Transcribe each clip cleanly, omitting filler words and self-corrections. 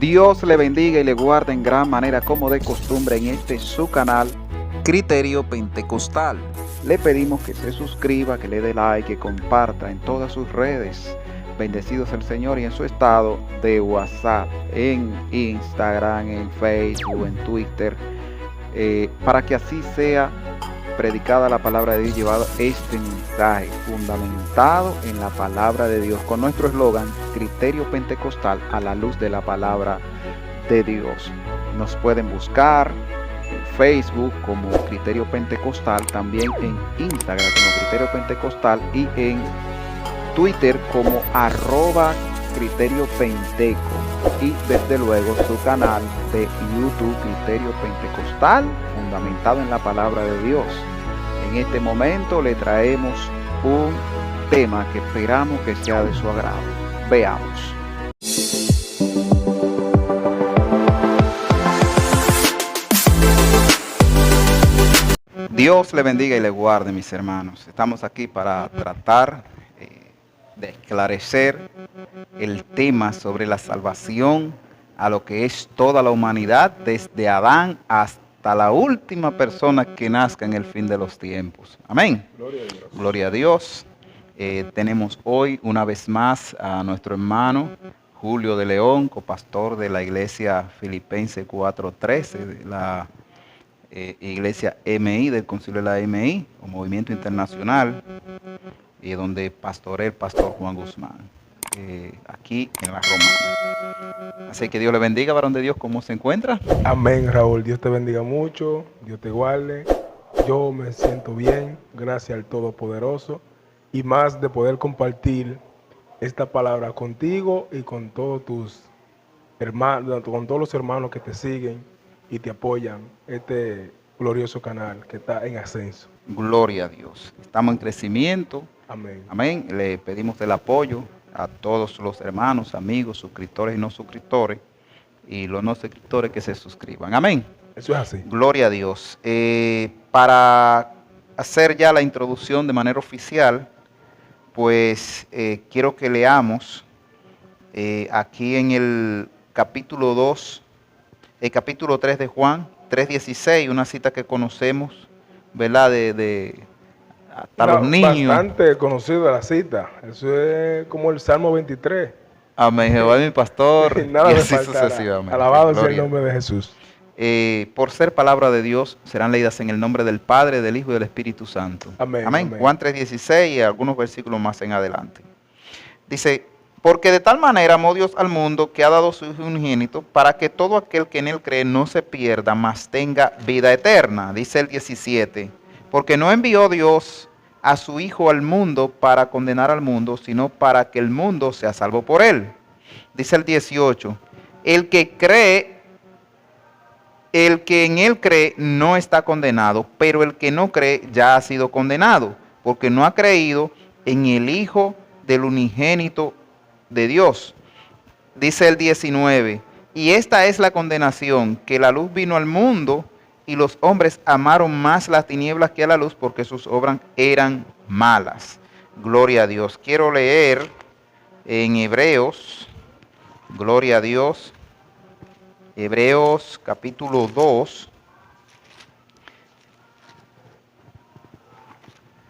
Dios le bendiga y le guarde en gran manera como de costumbre en este su canal Criterio Pentecostal. Le pedimos que se suscriba, que le dé like, que comparta en todas sus redes. Bendecidos el Señor y en su estado de WhatsApp, en Instagram, en Facebook, en Twitter, para que así sea predicada la palabra de Dios, llevado este mensaje fundamentado en la palabra de Dios, con nuestro eslogan Criterio Pentecostal a la luz de la palabra de Dios. Nos pueden buscar en Facebook como Criterio Pentecostal, también en Instagram como Criterio Pentecostal y en Twitter como @Criterio Penteco, y desde luego su canal de YouTube Criterio Pentecostal fundamentado en la palabra de Dios. En este momento le traemos un tema que esperamos que sea de su agrado. Veamos. Dios le bendiga y le guarde, mis hermanos. Estamos aquí para tratar de esclarecer el tema sobre la salvación a lo que es toda la humanidad, desde Adán hasta la última persona que nazca en el fin de los tiempos. Amén. Gloria a Dios. Gloria a Dios. Tenemos hoy una vez más a nuestro hermano Julio de León, copastor de la iglesia Filipenses 4:13, de la iglesia MI, del concilio de la MI, o Movimiento Internacional, y donde pastorea el pastor Juan Guzmán, aquí en la Romana. Así que Dios le bendiga, varón de Dios, ¿cómo se encuentra? Amén, Raúl. Dios te bendiga mucho. Dios te guarde. Yo me siento bien, gracias al Todopoderoso, y más de poder compartir esta palabra contigo y con todos tus hermanos, con todos los hermanos que te siguen y te apoyan este glorioso canal que está en ascenso. Gloria a Dios. Estamos en crecimiento. Amén. Amén. Le pedimos el apoyo a todos los hermanos, amigos, suscriptores y no suscriptores, y los no suscriptores que se suscriban. Amén. Eso es así. Gloria a Dios. Para hacer ya la introducción de manera oficial, pues quiero que leamos aquí en el capítulo 2, el capítulo 3 de Juan, 3:16, una cita que conocemos, ¿verdad? Hasta los niños. Bastante conocida la cita. Eso es como el Salmo 23. Amén, Jehová es mi pastor. Nada Y me así faltará. sucesivamente. Alabado sea el Gloria. nombre de Jesús. Por ser palabra de Dios, serán leídas en el nombre del Padre, del Hijo y del Espíritu Santo. Amén, Amén. amén. Juan 3:16 y algunos versículos más en adelante. Dice, porque de tal manera amó Dios al mundo que ha dado su Hijo unigénito para que todo aquel que en él cree no se pierda, mas tenga vida eterna. Dice el 17, porque no envió Dios a su Hijo al mundo para condenar al mundo, sino para que el mundo sea salvo por él. Dice el 18, el que en él cree no está condenado, pero el que no cree ya ha sido condenado, porque no ha creído en el Hijo del unigénito de Dios. Dice el 19, y esta es la condenación, que la luz vino al mundo y los hombres amaron más las tinieblas que a la luz, porque sus obras eran malas. Gloria a Dios. Quiero leer en Hebreos, gloria a Dios, Hebreos capítulo 2,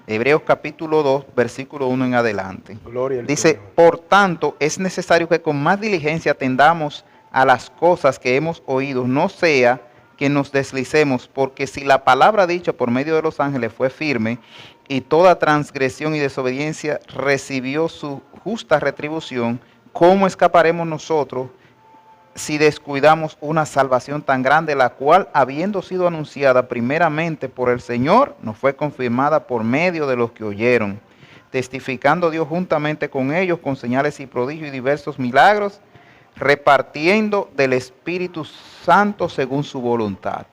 Hebreos capítulo 2, versículo 1 en adelante. Gloria al Dice, Señor. por tanto, es necesario que con más diligencia atendamos a las cosas que hemos oído, no sea que nos deslicemos, porque si la palabra dicha por medio de los ángeles fue firme, y toda transgresión y desobediencia recibió su justa retribución, ¿cómo escaparemos nosotros si descuidamos una salvación tan grande, la cual, habiendo sido anunciada primeramente por el Señor, nos fue confirmada por medio de los que oyeron, testificando Dios juntamente con ellos con señales y prodigios y diversos milagros, repartiendo del Espíritu Santo según su voluntad?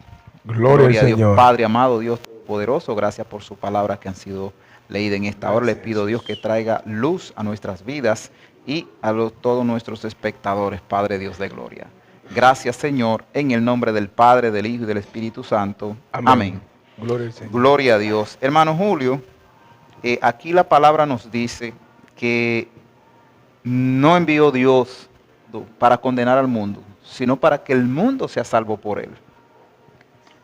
Gloria al a Dios. Señor. Padre amado, Dios poderoso, gracias por sus palabras que han sido leídas en esta hora. Le pido, Dios, que traiga luz a nuestras vidas y a todos nuestros espectadores, Padre Dios de gloria. Gracias, Señor, en el nombre del Padre, del Hijo y del Espíritu Santo. Amén. Gloria al Señor. Gloria a Dios. Hermano Julio, aquí la palabra nos dice que no envió Dios para condenar al mundo, sino para que el mundo sea salvo por él.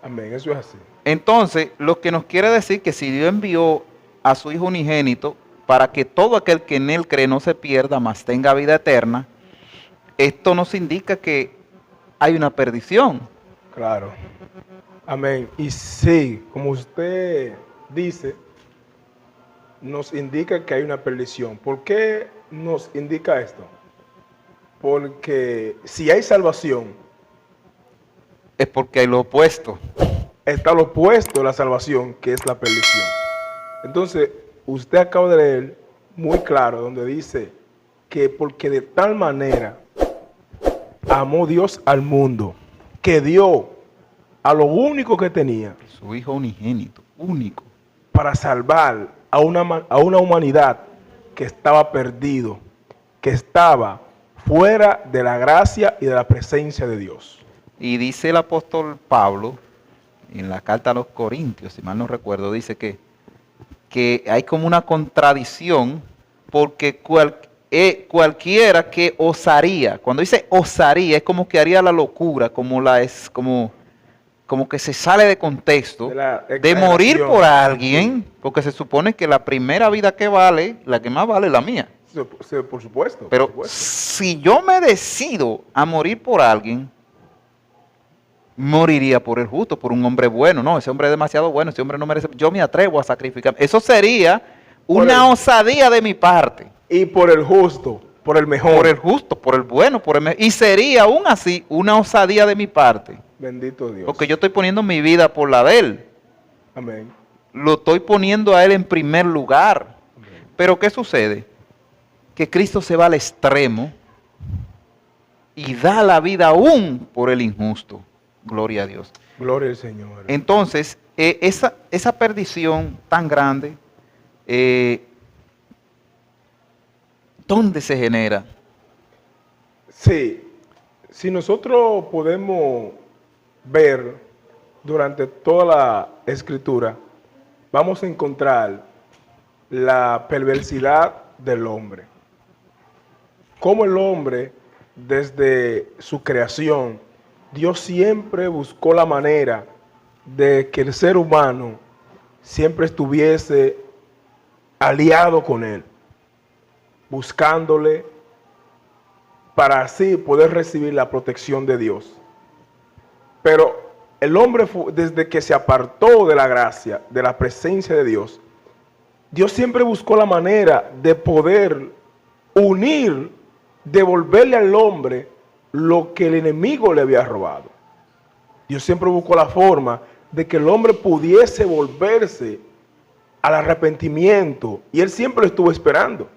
Amén, eso es así. Entonces, lo que nos quiere decir que si Dios envió a su Hijo unigénito para que todo aquel que en él cree no se pierda, mas tenga vida eterna, esto nos indica que hay una perdición. Claro. Amén. Y sí, como usted dice, nos indica que hay una perdición. ¿Por qué nos indica esto? Porque si hay salvación, Es porque hay lo opuesto. está lo opuesto a la salvación, que es la perdición. Entonces, usted acaba de leer muy claro donde dice que porque de tal manera amó Dios al mundo, que dio a lo único que tenía Su Hijo unigénito, único. para salvar a una humanidad que estaba perdido, que estaba fuera de la gracia y de la presencia de Dios. Y dice el apóstol Pablo, en la carta a los Corintios, si mal no recuerdo, dice que hay como una contradicción, porque cualquiera que osaría, cuando dice osaría, es como que haría la locura, como que se sale de contexto, de morir por alguien, porque se supone que la primera vida que vale, la que más vale es la mía. Sí, por supuesto. Pero por supuesto. si yo me decido a morir por alguien, moriría por el justo, por un hombre bueno. No, ese hombre es demasiado bueno, ese hombre no merece. Yo me atrevo a sacrificar. Eso sería una osadía de mi parte. Y por el justo, por el mejor. Por el justo, por el bueno, por el mejor. Y sería aún así una osadía de mi parte. Bendito Dios. Porque yo estoy poniendo mi vida por la de él. Amén. Lo estoy poniendo a él en primer lugar. Amén. Pero ¿qué sucede? Que Cristo se va al extremo y da la vida aún por el injusto. Gloria a Dios. Gloria al Señor. Entonces, esa perdición tan grande, ¿dónde se genera? Sí, si nosotros podemos ver durante toda la escritura, vamos a encontrar la perversidad del hombre. Cómo el hombre, desde su creación, Dios siempre buscó la manera de que el ser humano siempre estuviese aliado con él, buscándole para así poder recibir la protección de Dios. Pero el hombre, desde que se apartó de la gracia, de la presencia de Dios, Dios siempre buscó la manera de poder unir, devolverle al hombre lo que el enemigo le había robado. Dios siempre buscó la forma de que el hombre pudiese volverse al arrepentimiento, y él siempre lo estuvo esperando.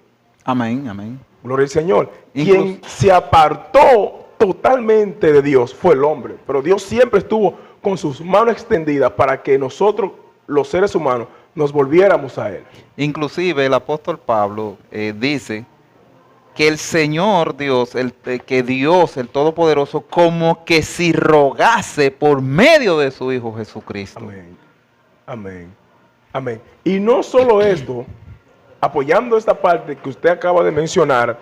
Amén, amén. Gloria al Señor. Quien se apartó totalmente de Dios fue el hombre, pero Dios siempre estuvo con sus manos extendidas para que nosotros, los seres humanos, nos volviéramos a él. Inclusive el apóstol Pablo dice que el Señor Dios, que Dios, el Todopoderoso, como que si rogase por medio de su Hijo Jesucristo. Amén. Amén. Amén. Y no solo esto, apoyando esta parte que usted acaba de mencionar,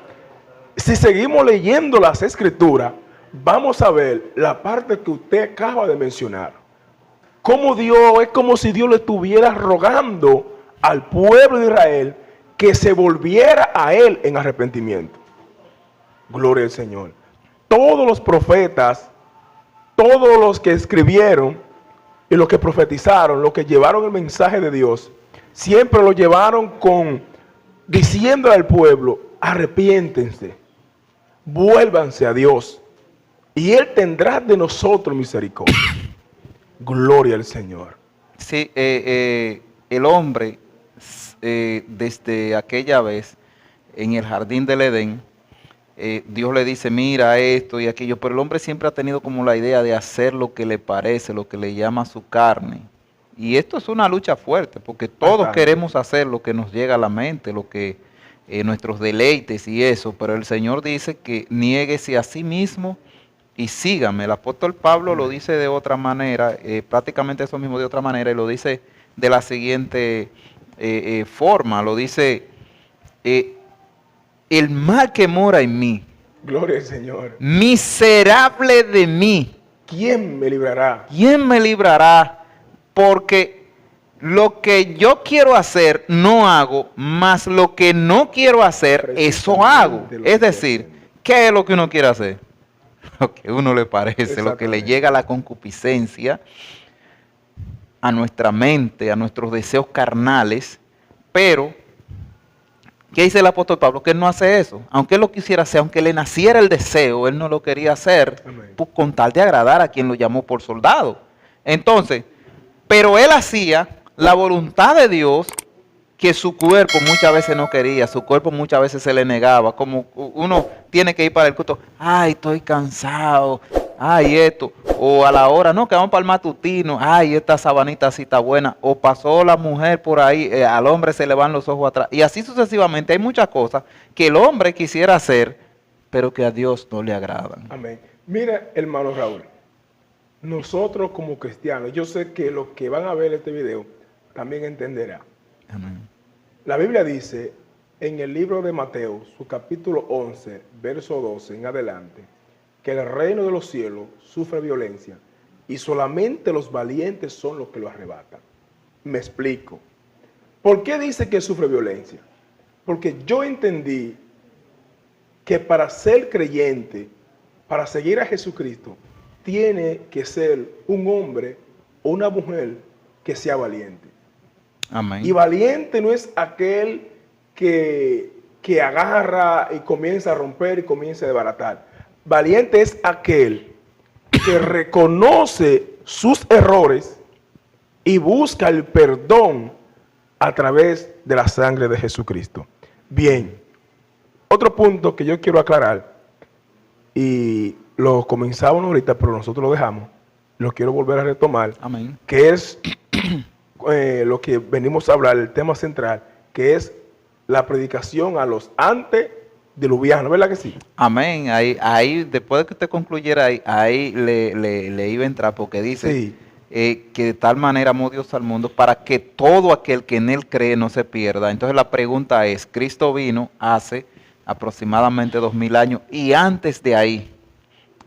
si seguimos leyendo las Escrituras, vamos a ver la parte que usted acaba de mencionar. Como Dios, es como si Dios le estuviera rogando al pueblo de Israel que se volviera a él en arrepentimiento. Gloria al Señor. Todos los profetas, todos los que escribieron y los que profetizaron, los que llevaron el mensaje de Dios, siempre lo llevaron diciéndole al pueblo: arrepiéntense, vuélvanse a Dios, y Él tendrá de nosotros misericordia. Gloria al Señor. Sí, el hombre, desde aquella vez, en el jardín del Edén, Dios le dice, mira esto y aquello, pero el hombre siempre ha tenido como la idea de hacer lo que le parece, lo que le llama su carne. Y esto es una lucha fuerte, porque todos queremos hacer lo que nos llega a la mente, lo que nuestros deleites y eso, pero el Señor dice que niéguese a sí mismo y sígame. El apóstol Pablo lo dice de otra manera, prácticamente eso mismo de otra manera, y lo dice de la siguiente forma, lo dice, el mal que mora en mí, Gloria al Señor. Miserable de mí. ¿Quién me librará? ¿Quién me librará? Porque lo que yo quiero hacer no hago, mas lo que no quiero hacer, eso hago. Precisamente lo Es que decir, estoy haciendo. ¿qué es lo que uno quiere hacer? Lo que a uno le parece, lo que le Exactamente. llega a la concupiscencia, a nuestra mente, a nuestros deseos carnales. Pero, ¿qué dice el apóstol Pablo? Que él no hace eso. Aunque él lo quisiera hacer, aunque le naciera el deseo, él no lo quería hacer Amén. con tal de agradar a quien lo llamó por soldado. Entonces, pero él hacía la voluntad de Dios que su cuerpo muchas veces no quería, su cuerpo muchas veces se le negaba, como uno tiene que ir para el culto, ay, estoy cansado, ay, esto, o a la hora, no, que vamos para el matutino, ay, esta sabanita así está buena, o pasó la mujer por ahí, al hombre se le van los ojos atrás, y así sucesivamente. Hay muchas cosas que el hombre quisiera hacer, pero que a Dios no le agradan. Amén. Mira, hermano Raúl, nosotros como cristianos, yo sé que los que van a ver este video también entenderán. Amén. La Biblia dice en el libro de Mateo, su capítulo 11, verso 12 en adelante, que el reino de los cielos sufre violencia y solamente los valientes son los que lo arrebatan. Me explico. ¿Por qué dice que sufre violencia? Porque yo entendí que para ser creyente, para seguir a Jesucristo, tiene que ser un hombre o una mujer que sea valiente. Amén. Y valiente no es aquel que agarra y comienza a romper y comienza a desbaratar. Valiente es aquel que reconoce sus errores y busca el perdón a través de la sangre de Jesucristo. Bien, otro punto que yo quiero aclarar, y lo comenzábamos ahorita, pero nosotros lo dejamos, lo quiero volver a retomar, Amén. que es lo que venimos a hablar, el tema central, que es la predicación a los antediluvianos, ¿verdad que sí? Amén. Ahí, después de que usted concluyera, ahí le iba a entrar, porque dice Sí. que de tal manera amó Dios al mundo para que todo aquel que en él cree no se pierda. Entonces la pregunta es, Cristo vino hace aproximadamente 2000 años y antes de ahí.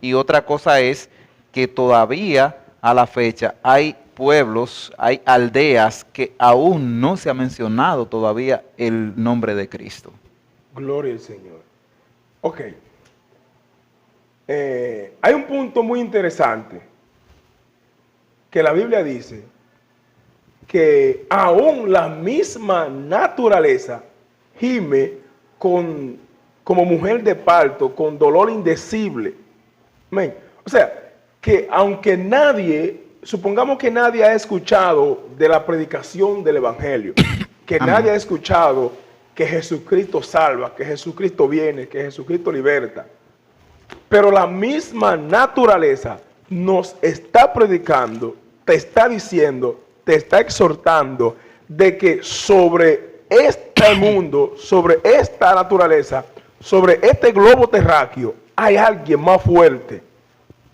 Y otra cosa es que todavía a la fecha hay pueblos, hay aldeas que aún no se ha mencionado todavía el nombre de Cristo. Gloria al Señor. Ok. Hay un punto muy interesante que la Biblia dice que aún la misma naturaleza gime como mujer de parto, con dolor indecible. Amén. O sea, que aunque nadie, supongamos que nadie ha escuchado de la predicación del Evangelio, que Amén. nadie ha escuchado que Jesucristo salva, que Jesucristo viene, que Jesucristo liberta, pero la misma naturaleza nos está predicando, te está diciendo, te está exhortando de que sobre este mundo, sobre esta naturaleza, sobre este globo terráqueo, hay alguien más fuerte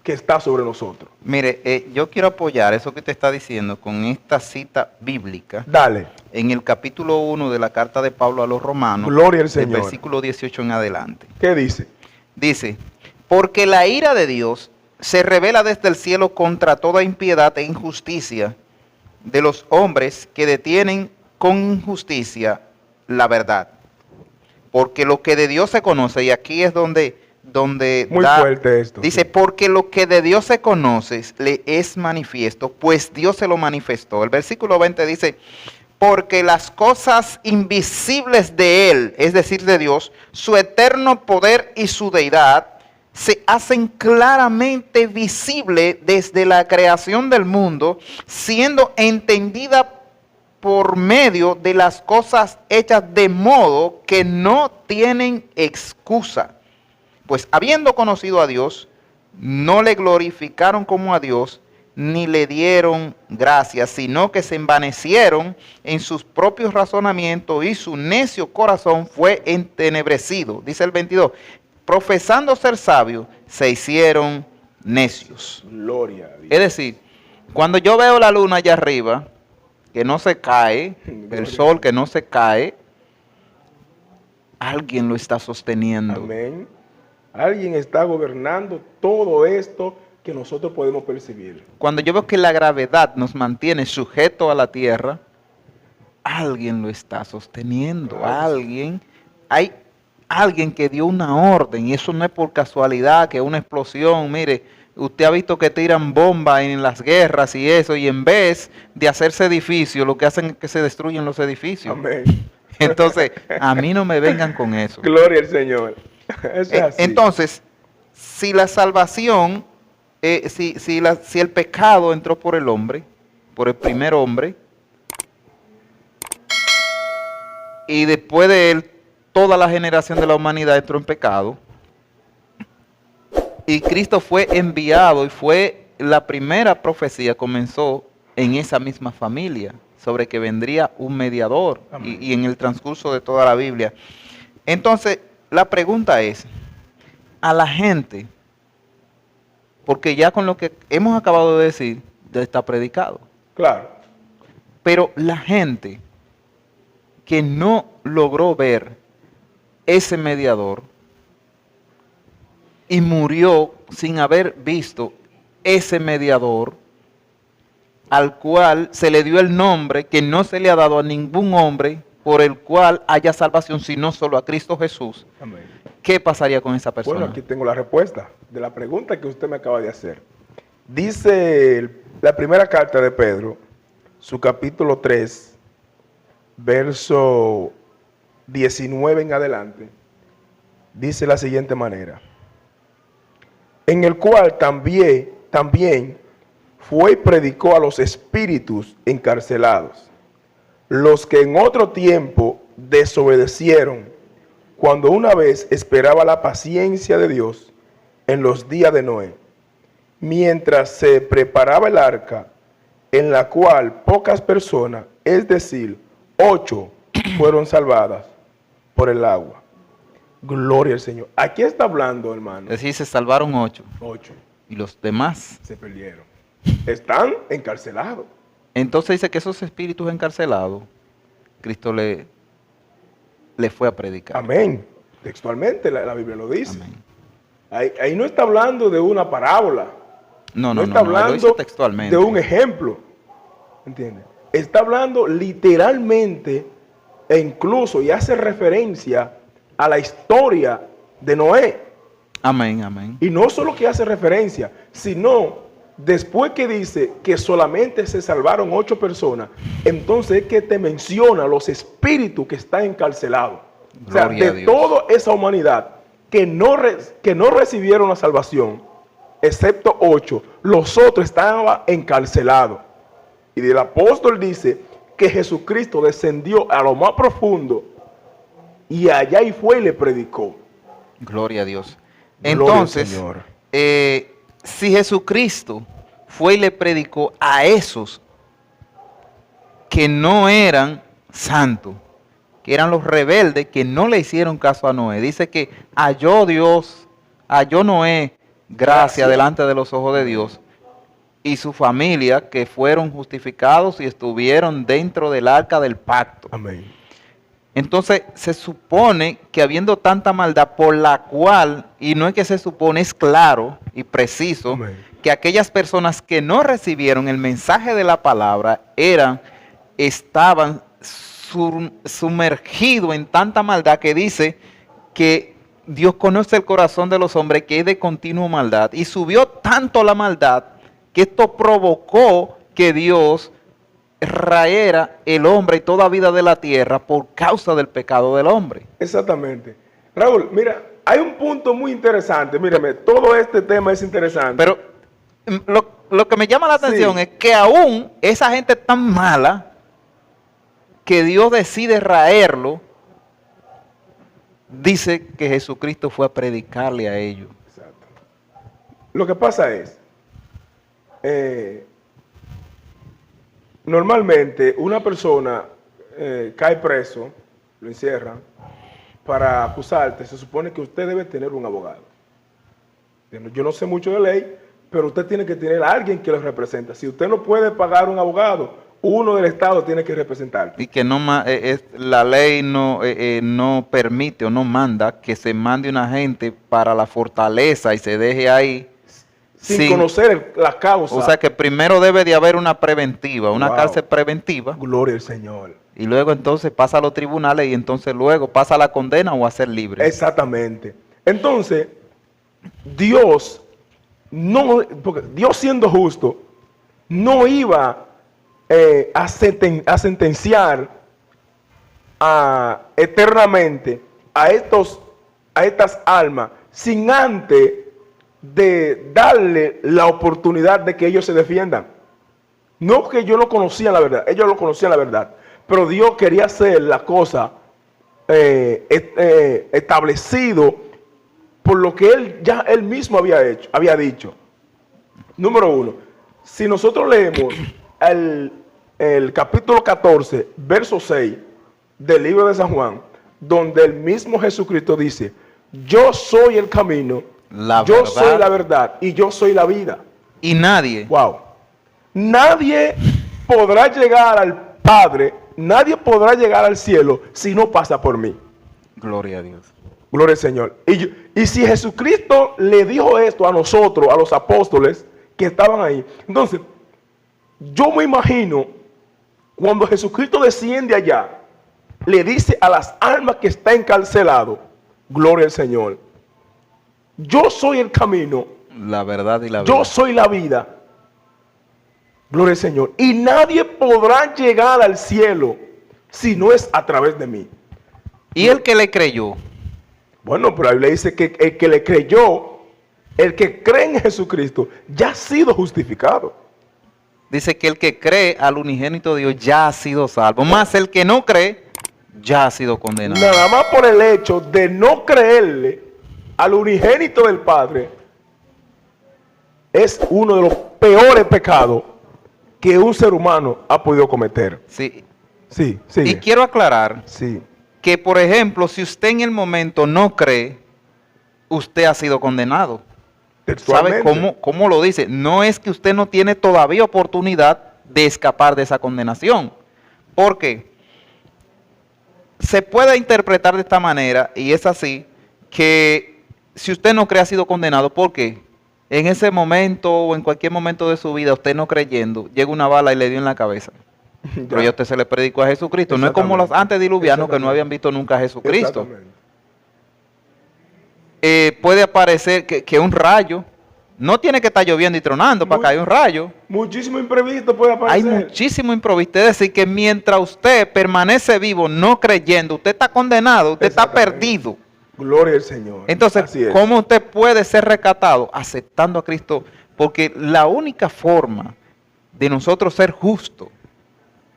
que está sobre nosotros. Mire, yo quiero apoyar eso que te está diciendo con esta cita bíblica Dale. en el capítulo 1 de la carta de Pablo a los Romanos, Gloria al del Señor. versículo 18 en adelante. ¿Qué dice? Dice, porque la ira de Dios se revela desde el cielo contra toda impiedad e injusticia de los hombres que detienen con injusticia la verdad. Porque lo que de Dios se conoce, y aquí es donde Muy fuerte esto. dice, Sí. porque lo que de Dios se conoce le es manifiesto, pues Dios se lo manifestó. El versículo 20 dice, porque las cosas invisibles de Él, es decir, de Dios, su eterno poder y su deidad, se hacen claramente visible desde la creación del mundo, siendo entendida por medio de las cosas hechas de modo que no tienen excusa. Pues habiendo conocido a Dios, no le glorificaron como a Dios, ni le dieron gracias, sino que se envanecieron en sus propios razonamientos y su necio corazón fue entenebrecido. Dice el 22, profesando ser sabios, se hicieron necios. Gloria a Dios. Es decir, cuando yo veo la luna allá arriba, que no se cae, el sol que no se cae, alguien lo está sosteniendo. Amén. Alguien está gobernando todo esto que nosotros podemos percibir. Cuando yo veo que la gravedad nos mantiene sujetos a la tierra, alguien lo está sosteniendo, Claro. hay alguien que dio una orden, y eso no es por casualidad, que una explosión, mire, usted ha visto que tiran bombas en las guerras y eso, y en vez de hacerse edificios, lo que hacen es que se destruyen los edificios. Amén. Entonces, a mí no me vengan con eso. Gloria al Señor. Eso es así. Entonces, si la salvación, si el pecado entró por el hombre, por el primer hombre, y después de él, toda la generación de la humanidad entró en pecado, y Cristo fue enviado, y fue la primera profecía, comenzó en esa misma familia, sobre que vendría un mediador, y en el transcurso de toda la Biblia. Entonces, la pregunta es, a la gente, porque ya con lo que hemos acabado de decir, ya está predicado, Claro. pero la gente que no logró ver ese mediador y murió sin haber visto ese mediador, al cual se le dio el nombre que no se le ha dado a ningún hombre por el cual haya salvación, sino solo a Cristo Jesús. Amén. ¿Qué pasaría con esa persona? Bueno, aquí tengo la respuesta de la pregunta que usted me acaba de hacer. Dice la primera carta de Pedro, su capítulo 3, verso 19 en adelante, dice de la siguiente manera: en el cual también fue y predicó a los espíritus encarcelados, los que en otro tiempo desobedecieron, cuando una vez esperaba la paciencia de Dios en los días de Noé, mientras se preparaba el arca, en la cual pocas personas, es decir, 8, fueron salvadas por el agua. Gloria al Señor. Aquí está hablando, hermano. Es decir, se salvaron 8 8 y los demás. se perdieron. Están encarcelados. Entonces dice que esos espíritus encarcelados, Cristo le fue a predicar. Amén. Textualmente la Biblia lo dice. Amén. Ahí no está hablando de una parábola. No está lo dice hablando textualmente. de un ejemplo. ¿Entiendes? Está hablando literalmente e incluso y hace referencia a la historia de Noé. Amén, amén. Y no solo que hace referencia, sino después que dice que solamente se salvaron 8 personas, entonces es que te menciona los espíritus que están encarcelados. O sea, Gloria a de Dios. toda esa humanidad que no recibieron la salvación, excepto 8, los otros estaban encarcelados. Y el apóstol dice que Jesucristo descendió a lo más profundo y allá y fue y le predicó. Gloria a Dios. Gloria Entonces, al Señor. Si Jesucristo fue y le predicó a esos que no eran santos, que eran los rebeldes, que no le hicieron caso a Noé, dice que halló Noé gracia delante de los ojos de Dios, y su familia, que fueron justificados y estuvieron dentro del arca del pacto. Amén. Entonces se supone que habiendo tanta maldad por la cual, y no es que se supone, es claro y preciso, Amén. que aquellas personas que no recibieron el mensaje de la palabra estaban sumergidos en tanta maldad, que dice que Dios conoce el corazón de los hombres, que es de continua maldad, y subió tanto la maldad que esto provocó que Dios raera el hombre y toda vida de la tierra por causa del pecado del hombre. Exactamente. Raúl, mira, hay un punto muy interesante. Mírame, todo este tema es interesante. Pero lo que me llama la atención Sí. es que aún esa gente tan mala, que Dios decide raerlo, dice que Jesucristo fue a predicarle a ellos. Exacto. Lo que pasa es, normalmente una persona cae preso, lo encierran, para acusarte, se supone que usted debe tener un abogado. Yo no sé mucho de ley, pero usted tiene que tener a alguien que lo represente. Si usted no puede pagar un abogado, uno del Estado tiene que representar. Y que no la ley no permite o no manda que se mande una gente para la fortaleza y se deje ahí Sin conocer la causa. O sea que primero debe de haber una preventiva, una cárcel preventiva. Gloria al Señor. Y luego entonces pasa a los tribunales y entonces luego pasa a la condena o a ser libre. Exactamente. Entonces, Dios, porque Dios siendo justo, no iba a sentenciar eternamente a estas almas sin antes de darle la oportunidad de que ellos se defiendan. No que yo no conocía la verdad, ellos lo conocían la verdad, pero Dios quería hacer la cosa establecido por lo que él mismo había dicho. Número 1, si nosotros leemos el capítulo 14, verso 6 del libro de San Juan, donde el mismo Jesucristo dice, yo soy el camino, yo soy la verdad y yo soy la vida. Y nadie. Nadie podrá llegar al Padre, nadie podrá llegar al cielo si no pasa por mí. Gloria a Dios. Gloria al Señor. Y si Jesucristo le dijo esto a nosotros, a los apóstoles que estaban ahí, entonces yo me imagino cuando Jesucristo desciende allá, le dice a las almas que está encarcelado, gloria al Señor, yo soy el camino, la verdad y la vida. Yo soy la vida, gloria al Señor, y nadie podrá llegar al cielo si no es a través de mí. ¿Y el que le creyó? Bueno, pero la Biblia dice que el que le creyó, el que cree en Jesucristo, ya ha sido justificado. Dice que el que cree al unigénito de Dios ya ha sido salvo. Más el que no cree, ya ha sido condenado. Nada más por el hecho de no creerle al unigénito del Padre, es uno de los peores pecados que un ser humano ha podido cometer. Sí. Sí, sí. Y quiero aclarar que, por ejemplo, si usted en el momento no cree, usted ha sido condenado. ¿Sabe cómo lo dice? No es que usted no tiene todavía oportunidad de escapar de esa condenación. ¿Por qué? Se puede interpretar de esta manera, y es así, que si usted no cree ha sido condenado. ¿Por qué? En ese momento o en cualquier momento de su vida, usted no creyendo, llega una bala y le dio en la cabeza. Pero ya usted se le predicó a Jesucristo. No es como los antediluvianos que no habían visto nunca a Jesucristo. Puede aparecer que un rayo, no tiene que estar lloviendo y tronando para que haya un rayo. Muchísimo imprevisto puede aparecer. Hay muchísimo imprevisto. Es decir, que mientras usted permanece vivo no creyendo, usted está condenado, usted está perdido. Gloria al Señor. Entonces, ¿cómo usted puede ser rescatado? Aceptando a Cristo. Porque la única forma de nosotros ser justos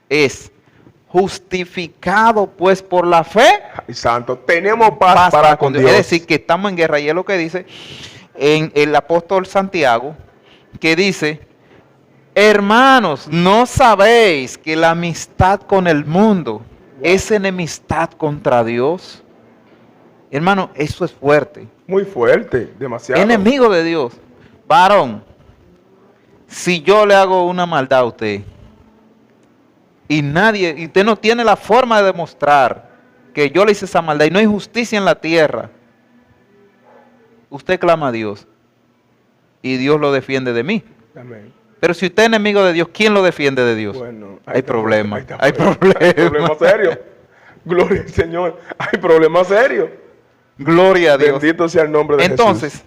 es justificado pues por la fe. Ay, santo, tenemos paz para con Dios. Es decir, que estamos en guerra. Y es lo que dice en el apóstol Santiago, que dice, hermanos, ¿no sabéis que la amistad con el mundo es enemistad contra Dios? Hermano, eso es fuerte. Muy fuerte, demasiado. Enemigo de Dios. Varón, si yo le hago una maldad a usted, y usted no tiene la forma de demostrar que yo le hice esa maldad y no hay justicia en la tierra, usted clama a Dios y Dios lo defiende de mí. Amén. Pero si usted es enemigo de Dios, ¿quién lo defiende de Dios? Bueno, hay problemas. Hay problemas serios. Gloria al Señor. Hay problemas serios. Gloria a Dios. Bendito sea el nombre de Jesús. Entonces,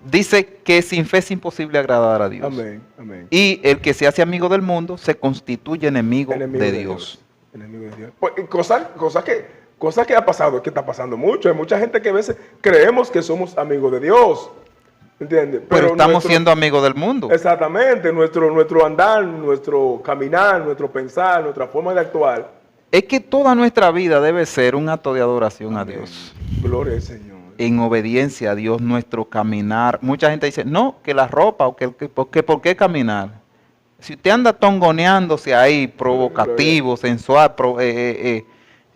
dice que sin fe es imposible agradar a Dios. Amén, amén. Y el que se hace amigo del mundo se constituye enemigo de Dios. Enemigo de Dios. Pues, cosas que ha pasado, que está pasando mucho. Hay mucha gente que a veces creemos que somos amigos de Dios. ¿Entiendes? Pero estamos siendo amigos del mundo. Exactamente. Nuestro andar, nuestro caminar, nuestro pensar, nuestra forma de actuar. Es que toda nuestra vida debe ser un acto de adoración a Dios. Gloria al Señor. En obediencia a Dios, nuestro caminar. Mucha gente dice, no, que la ropa, o ¿por qué caminar? Si usted anda tongoneándose ahí, provocativo, sensual,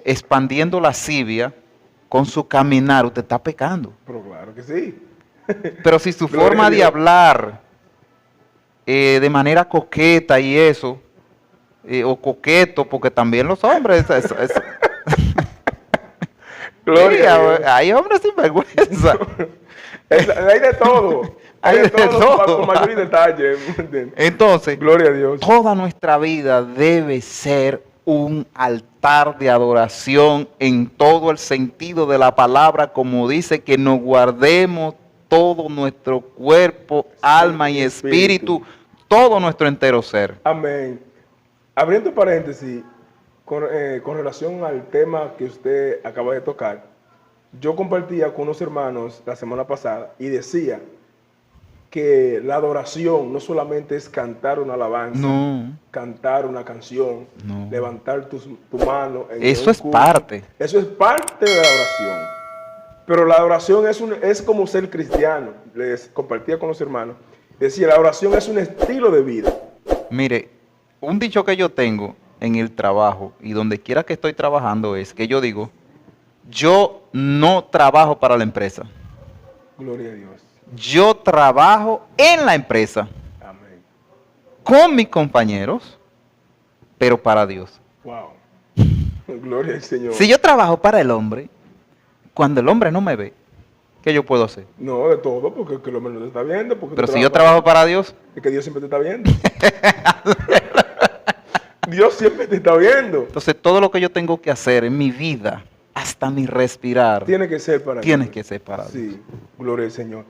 expandiendo lascivia, con su caminar, usted está pecando. Pero claro que sí. Pero si su forma de hablar, de manera coqueta y eso, o coqueto, porque también los hombres... Gloria a Dios. hay hombres sin vergüenza. Hay de todo. Hay de todo. Con mayor detalle. Entonces, Gloria a Dios. toda nuestra vida debe ser un altar de adoración en todo el sentido de la palabra, como dice, que nos guardemos todo nuestro cuerpo, alma y espíritu, todo nuestro entero ser. Amén. Abriendo paréntesis, con relación al tema que usted acaba de tocar, yo compartía con unos hermanos la semana pasada y decía que la adoración no solamente es cantar una alabanza, cantar una canción, levantar tu mano. Eso es parte. Eso es parte de la adoración. Pero la adoración es como ser cristiano. Les compartía con los hermanos. Decía, la adoración es un estilo de vida. Mire, un dicho que yo tengo en el trabajo y donde quiera que estoy trabajando es que yo digo, yo no trabajo para la empresa. Gloria a Dios. Yo trabajo en la empresa. Amén. Con mis compañeros, pero para Dios. Wow. Gloria al Señor. Si yo trabajo para el hombre, cuando el hombre no me ve, ¿qué yo puedo hacer? No, de todo, porque el hombre no te está viendo. Pero si yo trabajo para Dios, es que Dios siempre te está viendo. Dios siempre te está viendo. Entonces todo lo que yo tengo que hacer en mi vida, hasta mi respirar, tiene que ser para Dios. Tiene que ser para Dios. Sí, gloria al Señor.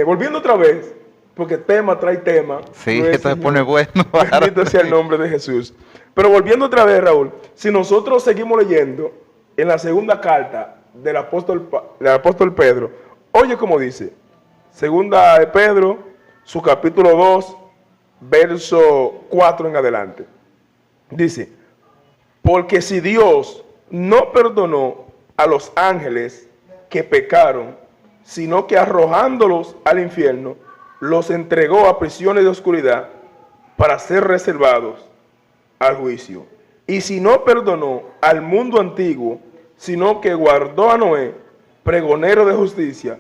Volviendo otra vez, porque tema trae tema. Sí, esto se pone bueno. Bendito sea el nombre de Jesús. Pero volviendo otra vez, Raúl, si nosotros seguimos leyendo en la segunda carta del apóstol Pedro, oye cómo dice, segunda de Pedro, su capítulo 2, verso 4 en adelante. Dice, porque si Dios no perdonó a los ángeles que pecaron, sino que arrojándolos al infierno, los entregó a prisiones de oscuridad para ser reservados al juicio. Y si no perdonó al mundo antiguo, sino que guardó a Noé, pregonero de justicia,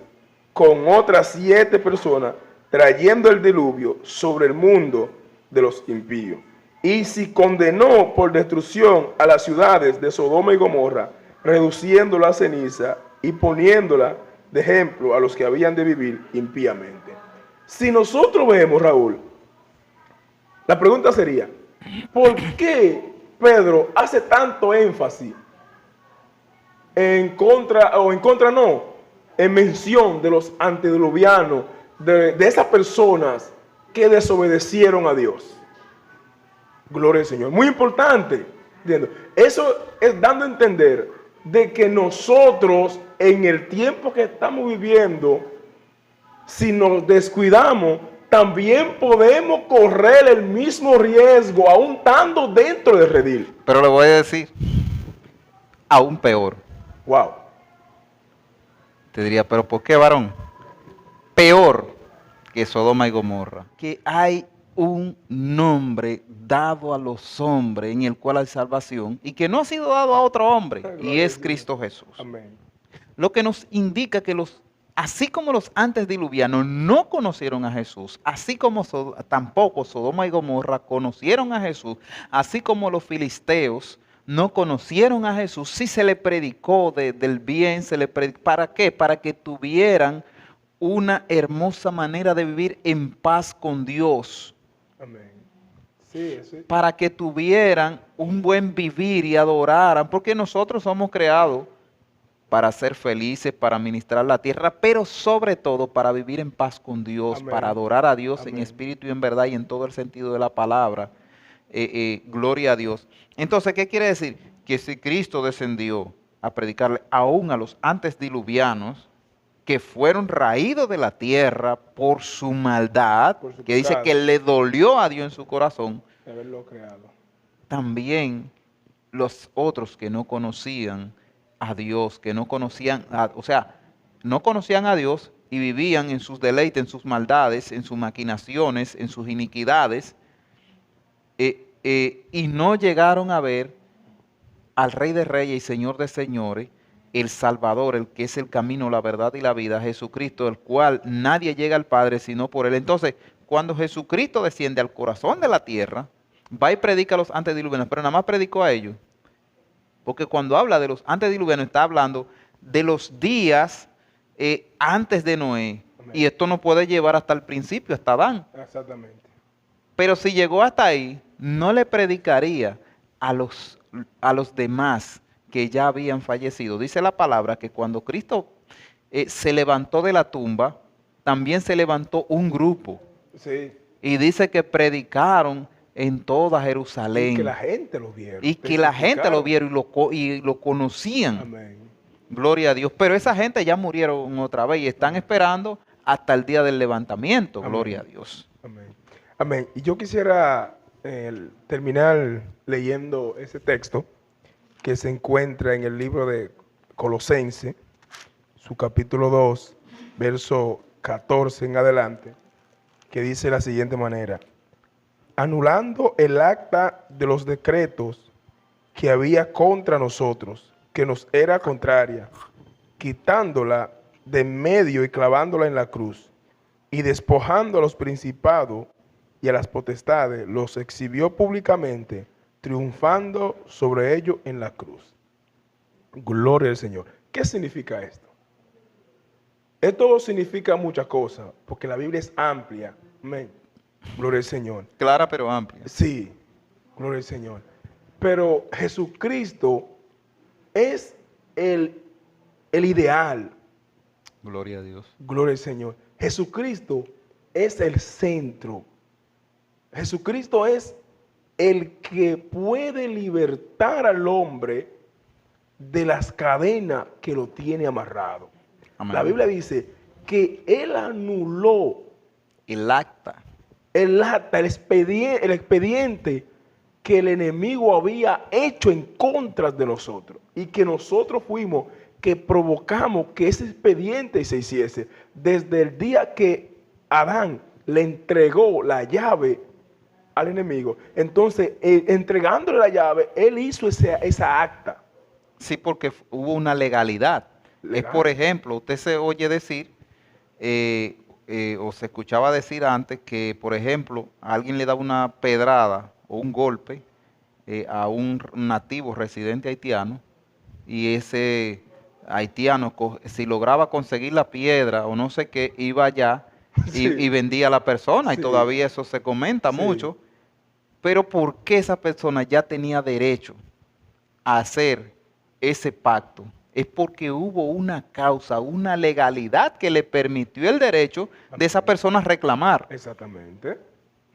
con otras 7 personas, trayendo el diluvio sobre el mundo de los impíos. Y si condenó por destrucción a las ciudades de Sodoma y Gomorra, reduciéndola a ceniza y poniéndola de ejemplo a los que habían de vivir impíamente. Si nosotros vemos, Raúl, la pregunta sería, ¿por qué Pedro hace tanto énfasis en mención de los antediluvianos, de esas personas que desobedecieron a Dios? Gloria al Señor. Muy importante. ¿Entiendes? Eso es dando a entender de que nosotros en el tiempo que estamos viviendo, si nos descuidamos, también podemos correr el mismo riesgo, aún estando dentro del redil. Pero le voy a decir, aún peor. Wow. Te diría, ¿pero por qué, varón? Peor que Sodoma y Gomorra. Que hay un nombre dado a los hombres en el cual hay salvación y que no ha sido dado a otro hombre, y es Cristo Jesús. Amén. Lo que nos indica que así como los antediluvianos no conocieron a Jesús, así como tampoco Sodoma y Gomorra conocieron a Jesús, así como los filisteos no conocieron a Jesús, sí se le predicó del bien, ¿para qué? Para que tuvieran una hermosa manera de vivir en paz con Dios. Amén. Sí, sí. Para que tuvieran un buen vivir y adoraran, porque nosotros somos creados para ser felices, para ministrar la tierra, pero sobre todo para vivir en paz con Dios, amén, para adorar a Dios, amén, en espíritu y en verdad y en todo el sentido de la palabra. Gloria a Dios. Entonces, ¿qué quiere decir? Que si Cristo descendió a predicarle aún a los antediluvianos, que fueron raídos de la tierra por su maldad, que dice que le dolió a Dios en su corazón, de haberlo creado. También los otros que no conocían a Dios, que no conocían, no conocían a Dios y vivían en sus deleites, en sus maldades, en sus maquinaciones, en sus iniquidades, y no llegaron a ver al Rey de Reyes y Señor de Señores, el Salvador, el que es el camino, la verdad y la vida, Jesucristo, el cual nadie llega al Padre sino por Él. Entonces, cuando Jesucristo desciende al corazón de la tierra, va y predica a los antediluvianos, pero nada más predicó a ellos. Porque cuando habla de los antediluvianos está hablando de los días antes de Noé. Amén. Y esto no puede llevar hasta el principio, hasta Adán. Exactamente. Pero si llegó hasta ahí, no le predicaría a los demás que ya habían fallecido. Dice la palabra que cuando Cristo se levantó de la tumba, también se levantó un grupo. Sí. Y dice que predicaron en toda Jerusalén. Y que la gente lo vieron. Y que la gente lo vieron y lo conocían. Amén. Gloria a Dios. Pero esa gente ya murieron otra vez y están esperando hasta el día del levantamiento. Amén. Gloria a Dios. Amén. Amén. Y yo quisiera terminar leyendo ese texto que se encuentra en el libro de Colosenses, su capítulo 2, verso 14 en adelante, que dice de la siguiente manera: anulando el acta de los decretos que había contra nosotros, que nos era contraria, quitándola de en medio y clavándola en la cruz, y despojando a los principados y a las potestades, los exhibió públicamente, triunfando sobre ellos en la cruz. Gloria al Señor. ¿Qué significa esto? Esto significa muchas cosas, porque la Biblia es amplia. Amén. Gloria al Señor. Clara pero amplia. Sí, gloria al Señor. Pero Jesucristo es el ideal. Gloria a Dios. Gloria al Señor. Jesucristo es el centro. Jesucristo es el que puede libertar al hombre de las cadenas que lo tiene amarrado. Amén. La Biblia dice que Él anuló El acta. el expediente que el enemigo había hecho en contra de nosotros y que nosotros fuimos que provocamos que ese expediente se hiciese desde el día que Adán le entregó la llave al enemigo. Entonces, entregándole la llave, él hizo esa acta. Sí, porque hubo una legalidad. Legal. Es, por ejemplo, usted se oye decir, o se escuchaba decir antes, que, por ejemplo, a alguien le daba una pedrada o un golpe a un nativo residente haitiano, y ese haitiano, si lograba conseguir la piedra o no sé qué, iba allá Sí. y vendía a la persona, Sí. y todavía eso se comenta Sí. mucho. Pero ¿por qué esa persona ya tenía derecho a hacer ese pacto? Es porque hubo una causa, una legalidad que le permitió el derecho de esa persona reclamar. Exactamente.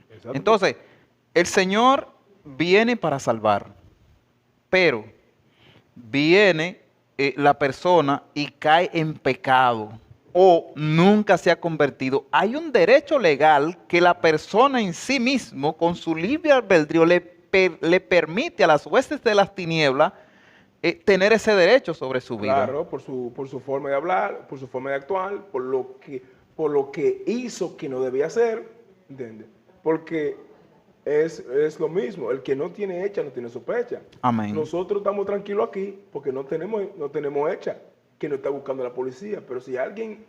Exacto. Entonces, el Señor viene para salvar, pero viene la persona y cae en pecado o nunca se ha convertido. Hay un derecho legal que la persona en sí mismo, con su libre albedrío, le permite a las huestes de las tinieblas tener ese derecho sobre su vida. Claro, por su forma de hablar, por su forma de actuar, por lo que hizo que no debía hacer, ¿entiendes? Porque es lo mismo, el que no tiene hecha no tiene sospecha. Amén. Nosotros estamos tranquilos aquí porque no tenemos hecha, que nos está buscando la policía. Pero si alguien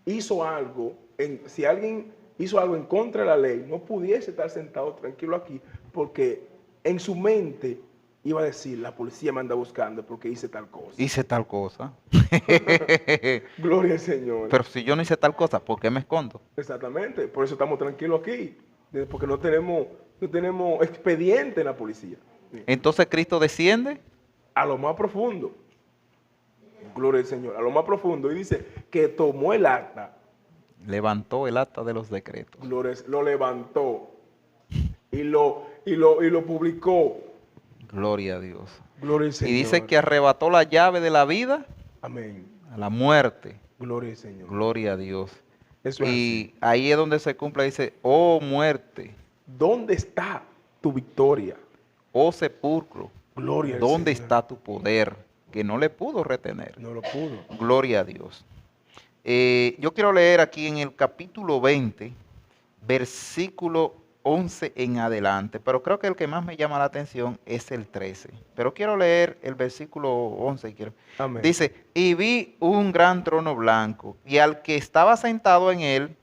hizo algo, en contra de la ley, no pudiese estar sentado tranquilo aquí porque en su mente iba a decir, la policía me anda buscando porque hice tal cosa. Hice tal cosa. Gloria al Señor. Pero si yo no hice tal cosa, ¿por qué me escondo? Exactamente, por eso estamos tranquilos aquí, porque no tenemos expediente en la policía. Entonces Cristo desciende A lo más profundo. Gloria al Señor. A lo más profundo. Y dice que tomó el acta. levantó el acta de los decretos. Lo levantó. Y lo publicó. Gloria a Dios. Gloria al Señor. Y dice que arrebató la llave de la vida Amén. a la muerte. Gloria al Señor. Gloria a Dios. Eso es Y así. ahí es donde se cumple, dice, oh muerte, ¿Dónde está tu victoria? oh sepulcro, Gloria al ¿dónde Señor. está tu poder? Que no le pudo retener. No lo pudo. Gloria a Dios. Yo quiero leer aquí en el capítulo 20, versículo 11 en adelante, pero creo que el que más me llama la atención es el 13. Pero quiero leer el versículo 11. Amén. Dice, y vi un gran trono blanco, y al que estaba sentado en él,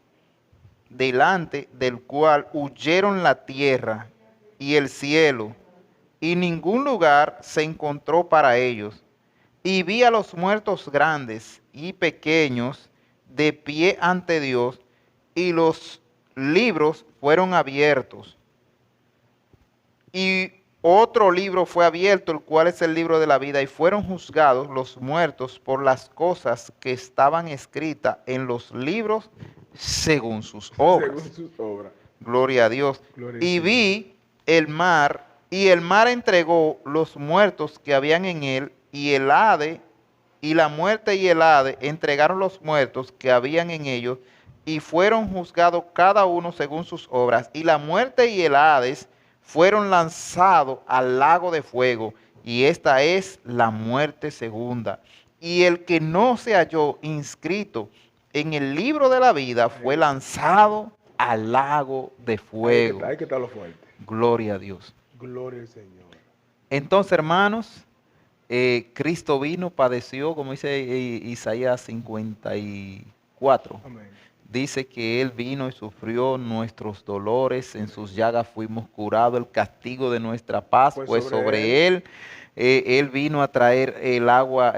delante del cual huyeron la tierra y el cielo, y ningún lugar se encontró para ellos. Y vi a los muertos grandes y pequeños de pie ante Dios, y los libros fueron abiertos. Y otro libro fue abierto, el cual es el libro de la vida, y fueron juzgados los muertos por las cosas que estaban escritas en los libros según sus obras. Según sus obras. Gloria a Dios. Gloria al Y Señor. vi el mar, y el mar entregó los muertos que habían en él, y el Hade, y la muerte y el Hade entregaron los muertos que habían en ellos, y fueron juzgados cada uno según sus obras. Y la muerte y el Hades fueron lanzados al lago de fuego, y esta es la muerte segunda. Y el que no se halló inscrito en el libro de la vida fue lanzado al lago de fuego. Hay que estarlo fuerte. Gloria a Dios. Gloria al Señor. Entonces, hermanos, Cristo vino, padeció, como dice Isaías 54. Amén. Dice que Él vino y sufrió nuestros dolores, en sus llagas fuimos curados, el castigo de nuestra paz Pues fue sobre Él. Él vino a traer el agua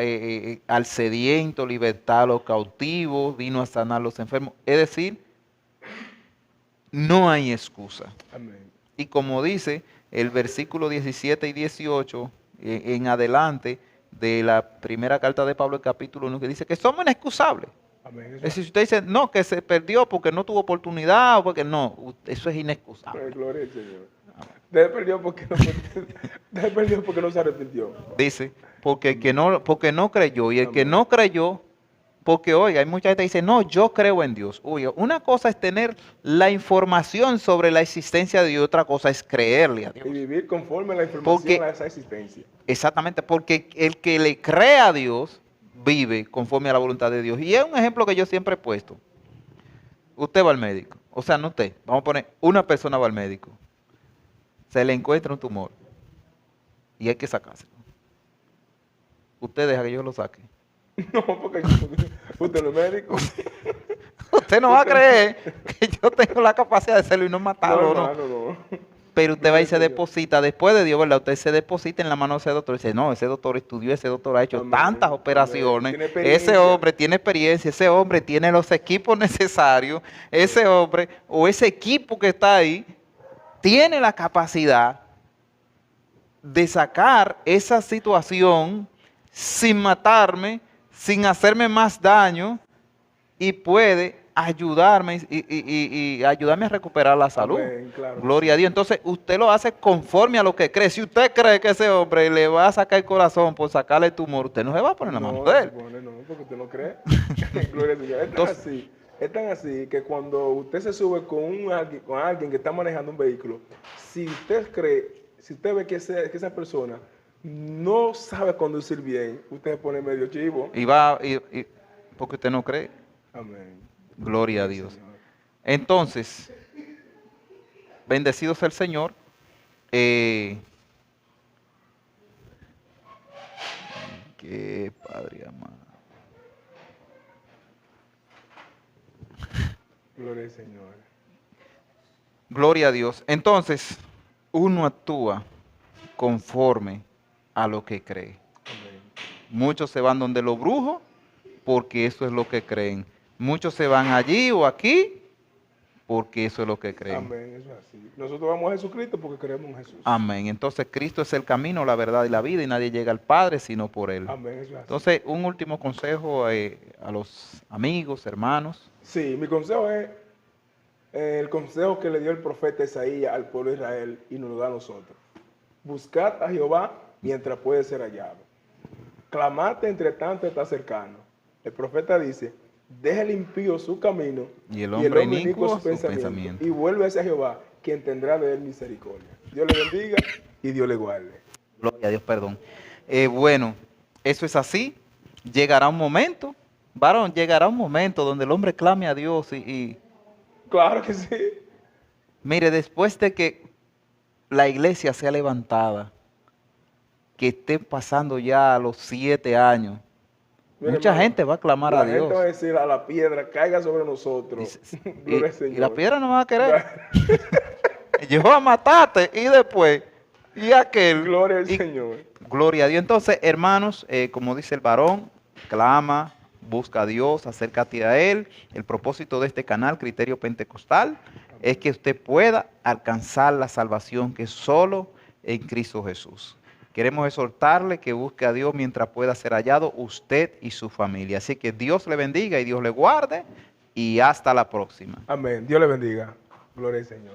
al sediento, libertad a los cautivos, vino a sanar a los enfermos. Es decir, no hay excusa. Amén. Y como dice el versículo 17 y 18 en adelante de la primera carta de Pablo, el capítulo 1, que dice que somos inexcusables. Amén. Es decir, si usted dice, no, que se perdió porque no tuvo oportunidad, o porque no, eso es inexcusable. Gloria al Señor. Usted perdió porque no se arrepintió. Dice, porque no creyó, y el que no creyó, porque oiga, hay mucha gente que dice, no, yo creo en Dios. Oiga, una cosa es tener la información sobre la existencia de Dios, otra cosa es creerle a Dios. Y vivir conforme a la información a esa existencia. Exactamente, porque el que le cree a Dios vive conforme a la voluntad de Dios. Y es un ejemplo que yo siempre he puesto. Usted va al médico, o sea, no usted, vamos a poner, una persona va al médico, se le encuentra un tumor y hay que sacárselo. Usted deja que yo lo saque. No, porque usted no es médico. Usted no va a creer que yo tengo la capacidad de hacerlo y no matarlo, ¿no? No. Pero usted va y se deposita, después de Dios, ¿verdad? Usted se deposita en la mano de ese doctor y dice, no, ese doctor estudió, ese doctor ha hecho Amén. tantas operaciones, Tiene experiencia. ese hombre tiene experiencia, ese hombre tiene los equipos necesarios, ese hombre o ese equipo que está ahí tiene la capacidad de sacar esa situación sin matarme, sin hacerme más daño, y puede ayudarme y ayudarme a recuperar la salud. Amén, claro. Gloria a Dios. Entonces usted lo hace conforme a lo que cree. Si usted cree que ese hombre le va a sacar el corazón por sacarle el tumor, usted no se va a poner la mano de él. No, porque usted no cree. Gloria al Señor. Es tan así que cuando usted se sube con alguien que está manejando un vehículo, si usted ve que esa persona no sabe conducir bien, usted se pone medio chivo. Porque usted no cree. Amén. Gloria a Dios. Señor. Entonces, bendecido sea el Señor. Qué Padre amado. Gloria al Señor. Gloria a Dios. Entonces, uno actúa conforme a lo que cree. Amén. Muchos se van donde los brujos porque eso es lo que creen. Muchos se van allí o aquí porque eso es lo que creen. Amén, eso es así. Nosotros vamos a Jesucristo porque creemos en Jesús. Amén. Entonces Cristo es el camino, la verdad y la vida, y nadie llega al Padre sino por Él. Amén, eso es así. Entonces, un último consejo a los amigos, hermanos. Sí, mi consejo es el consejo que le dio el profeta Isaías al pueblo de Israel y nos lo da a nosotros. Buscad a Jehová mientras puede ser hallado. Clamate entre tanto está cercano. El profeta dice, deja el impío su camino Y el hombre inicuo sus su pensamientos, pensamiento. y vuelve hacia Jehová, quien tendrá de él misericordia. Dios le bendiga y Dios le guarde. Gloria a Dios, perdón. Bueno, eso es así. Llegará un momento, varón, llegará un momento donde el hombre clame a Dios y Claro que sí. mire, después de que la iglesia sea levantada, que esté pasando ya los 7 años, Mire, mucha hermano, gente va a clamar a La gente va a Dios. decir a la piedra, caiga sobre nosotros. Gloria al Y Señor. la piedra no va a querer. Llegó a matarte y después, y aquel. Gloria al y- Señor. Gloria a Dios. Entonces, hermanos, como dice el varón, clama, busca a Dios, acércate a Él. El propósito de este canal, Criterio Pentecostal, es que usted pueda alcanzar la salvación que es solo en Cristo Jesús. Queremos exhortarle que busque a Dios mientras pueda ser hallado usted y su familia. Así que Dios le bendiga y Dios le guarde y hasta la próxima. Amén. Dios le bendiga. Gloria al Señor.